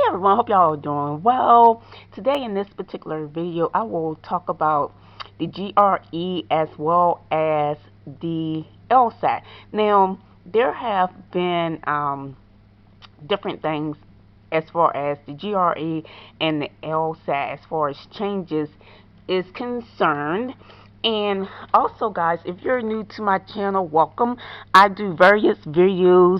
everyone, hope y'all are doing well. Today in this particular video, I will talk about the GRE as well as the LSAT. Now, there have been different things as far as the GRE and the LSAT as far as changes is concerned. And also, guys, if you're new to my channel, welcome. I do various videos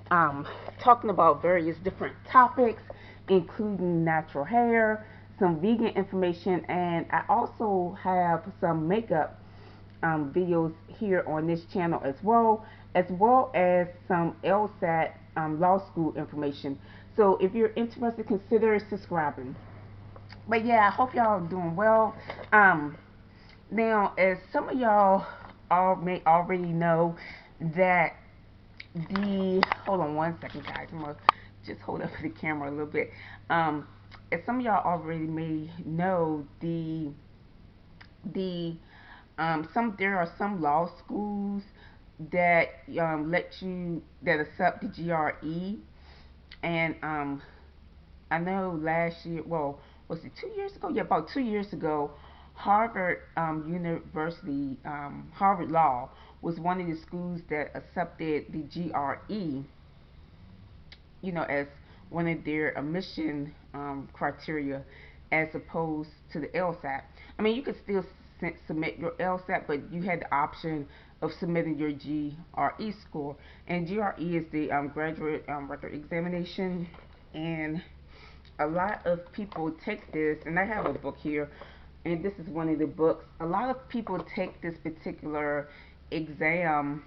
um, talking about various different topics, including natural hair, some vegan information, and I also have some makeup videos here on this channel as well as some LSAT law school information. So if you're interested, consider subscribing. But yeah, I hope y'all are doing well. Um, Now, as some of y'all all may already know, that hold on one second, guys. I'm gonna just hold up the camera a little bit. As some of y'all already may know, the some there are some law schools that that accept the GRE, and I know last year, well, was it 2 years ago? Yeah, about 2 years ago, Harvard University, Harvard Law was one of the schools that accepted the GRE, as one of their admission criteria, as opposed to the LSAT. I mean, you could still submit your LSAT, but you had the option of submitting your GRE score. And GRE is the graduate record examination, and a lot of people take this, and I have a book here, and this is one of the books. A lot of people take this particular exam,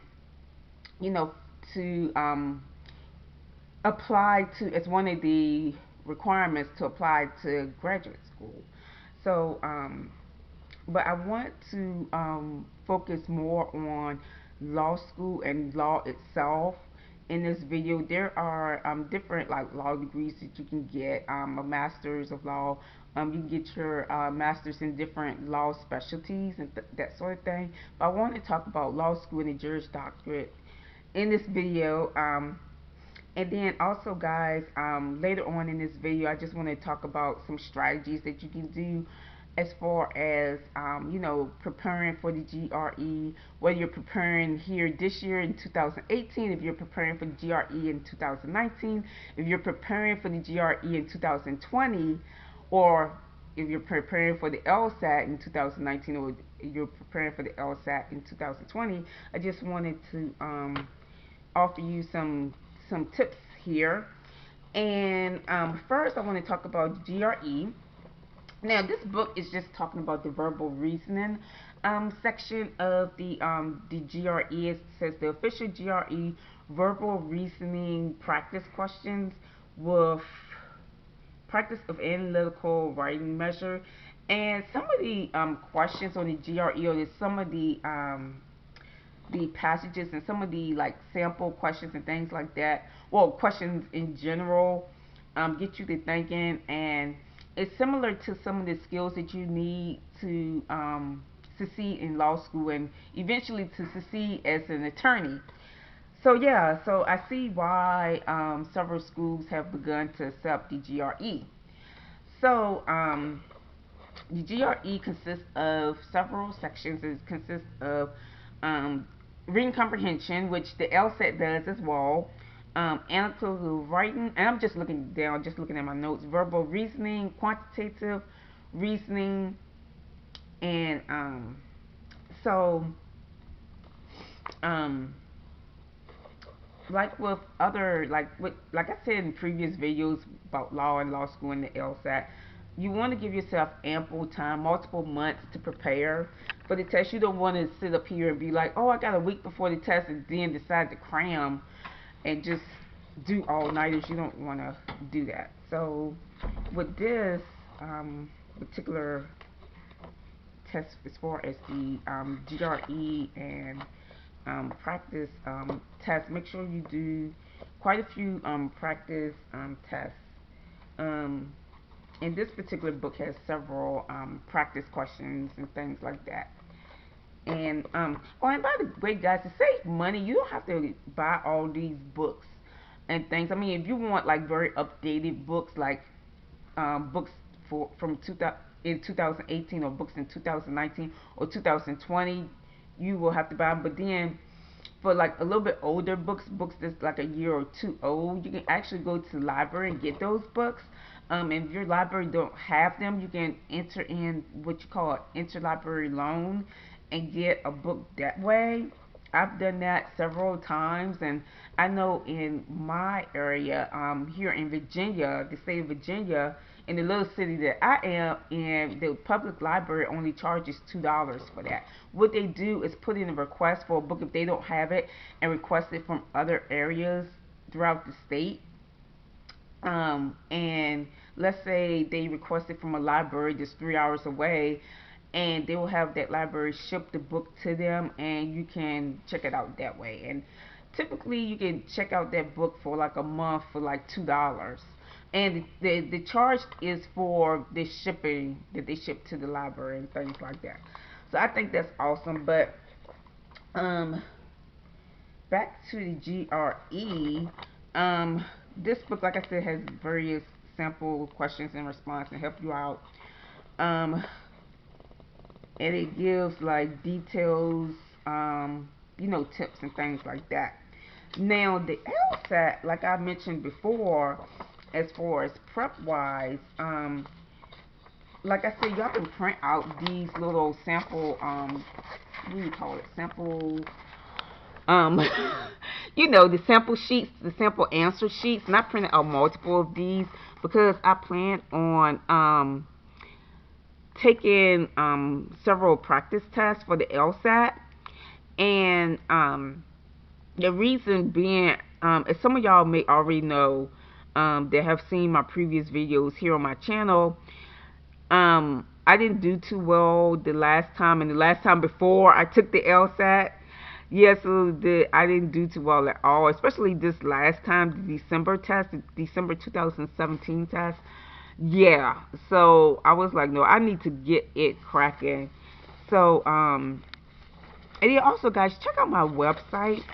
you know, to apply to, it's one of the requirements to apply to graduate school. So, but I want to focus more on law school and law itself in this video. There are different like law degrees that you can get, a master's of law. You can get your master's in different law specialties and that sort of thing. But I want to talk about law school and the Juris Doctorate in this video. And then also, guys, later on in this video, I just want to talk about some strategies that you can do as far as, preparing for the GRE, whether you're preparing here this year in 2018, if you're preparing for the GRE in 2019, if you're preparing for the GRE in 2020, or if you're preparing for the LSAT in 2019, or you're preparing for the LSAT in 2020. I just wanted to offer you some tips here. And first, I want to talk about GRE. Now, this book is just talking about the verbal reasoning section of the GRE. It says the official GRE verbal reasoning practice questions with practice of analytical writing measure. And some of the questions on the GRE, or some of the passages and some of the like sample questions and things like that, well, questions in general, get you to thinking, and it's similar to some of the skills that you need to succeed in law school and eventually to succeed as an attorney. So yeah, so I see why several schools have begun to accept the GRE. So the GRE consists of several sections. It consists of um, reading comprehension, which the LSAT does as well. Analytical writing, and I'm just looking down, just looking at my notes. Verbal reasoning, quantitative reasoning, and so um, like with other, like I said in previous videos about law and law school and the LSAT, you want to give yourself ample time, multiple months to prepare for the test. You don't want to sit up here and be like, oh, I got a week before the test, and then decide to cram and just do all nighters. You don't want to do that. So with this particular test, as far as the GRE and practice tests, make sure you do quite a few practice tests. Um, and this particular book has several practice questions and things like that. And oh, and by the way, guys, to save money, you don't have to buy all these books. and things. I mean, if you want like very updated books, like books for from 2000 in 2018, or books in 2019 or 2020, you will have to buy them. But then for like a little bit older books that's like a year or two old, you can actually go to the library and get those books. And if your library don't have them, you can enter in what you call an interlibrary loan and get a book that way. I've done that several times, and I know in my area, here in Virginia, the state of Virginia, in the little city that I am in, the public library only charges $2 for that. What they do is put in a request for a book if they don't have it, and request it from other areas throughout the state. And let's say they request it from a library just 3 hours away, and they will have that library ship the book to them, and you can check it out that way. And typically you can check out that book for like a month for like $2, and the charge is for the shipping that they ship to the library and things like that. So I think that's awesome. But um back to the GRE. This book, like I said, has various sample questions and response to help you out. Um, and it gives like details, tips and things like that. Now the LSAT, like I mentioned before, as far as prep wise, like I said, y'all can print out these little sample, what do you call it, sample, um, the sample sheets, the sample answer sheets, and I printed out multiple of these because I plan on taking several practice tests for the LSAT, and the reason being, as some of y'all may already know, that have seen my previous videos here on my channel, I didn't do too well the last time, and the last time before I took the LSAT. Yes, I didn't do too well at all, especially this last time, the December test, the December 2017 test. Yeah, so I was like, no, I need to get it cracking. So, and yeah, also, guys, check out my website.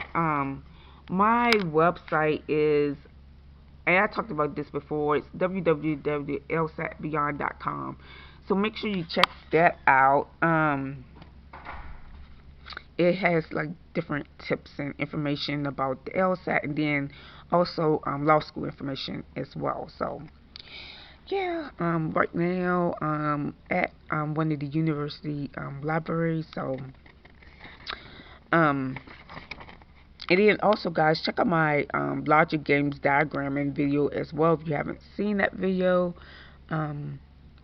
My website is, and I talked about this before, it's www.lsatbeyond.com. So make sure you check that out. It has like different tips and information about the LSAT, and then also law school information as well. So yeah, right now at one of the university libraries. So and then also, guys, check out my logic games diagramming video as well. If you haven't seen that video,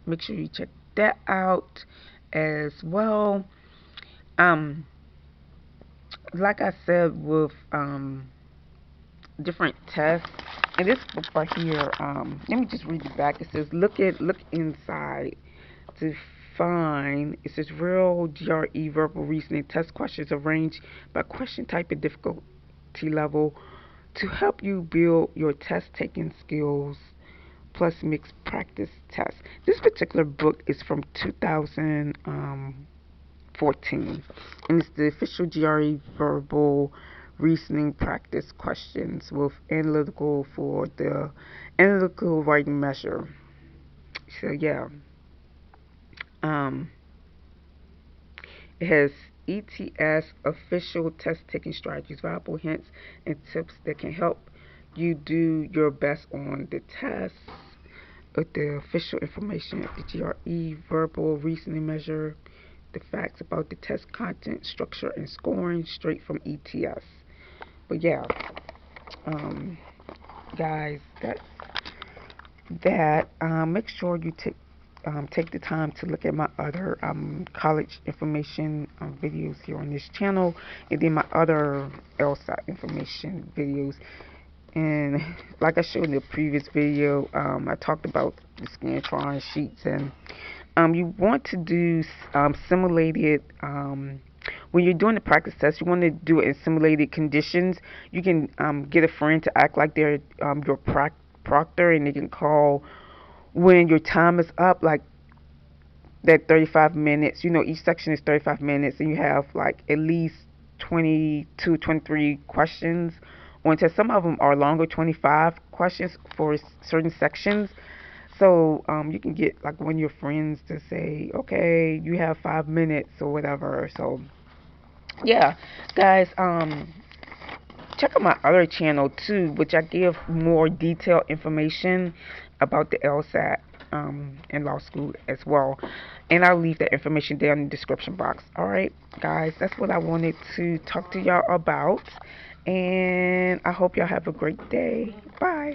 make sure you check that out as well. Like I said, with different tests, and this book right here, let me just read it back. It says, look inside to find, it says, real GRE verbal reasoning test questions arranged by question type and difficulty level to help you build your test taking skills plus mixed practice tests. This particular book is from 2014, and it's the official GRE verbal reasoning practice questions with analytical for the analytical writing measure. So yeah, it has ETS official test taking strategies, valuable hints and tips that can help you do your best on the test. With the official information of the GRE verbal reasoning measure, the facts about the test content, structure, and scoring straight from ETS. But yeah, guys, that's that. Make sure you take the time to look at my other college information videos here on this channel, and then my other LSAT information videos. And like I showed in the previous video, I talked about the Scantron sheets, and you want to do simulated, when you're doing the practice test, you want to do it in simulated conditions. You can get a friend to act like they're your proctor, and they can call when your time is up, like that 35 minutes. Each section is 35 minutes, and you have like at least 22, 23 questions one test. Some of them are longer, 25 questions for certain sections. So you can get like one of your friends to say, okay, you have 5 minutes or whatever. So yeah, guys, check out my other channel too, which I give more detailed information about the LSAT in law school as well. And I'll leave that information down in the description box. Alright, guys, that's what I wanted to talk to y'all about. And I hope y'all have a great day. Bye.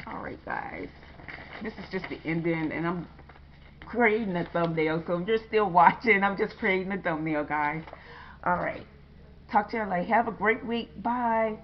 Alright, guys. This is just the ending, and I'm creating a thumbnail. So if you're still watching, I'm just creating a thumbnail, guys. Alright. Talk to you later. Have a great week. Bye.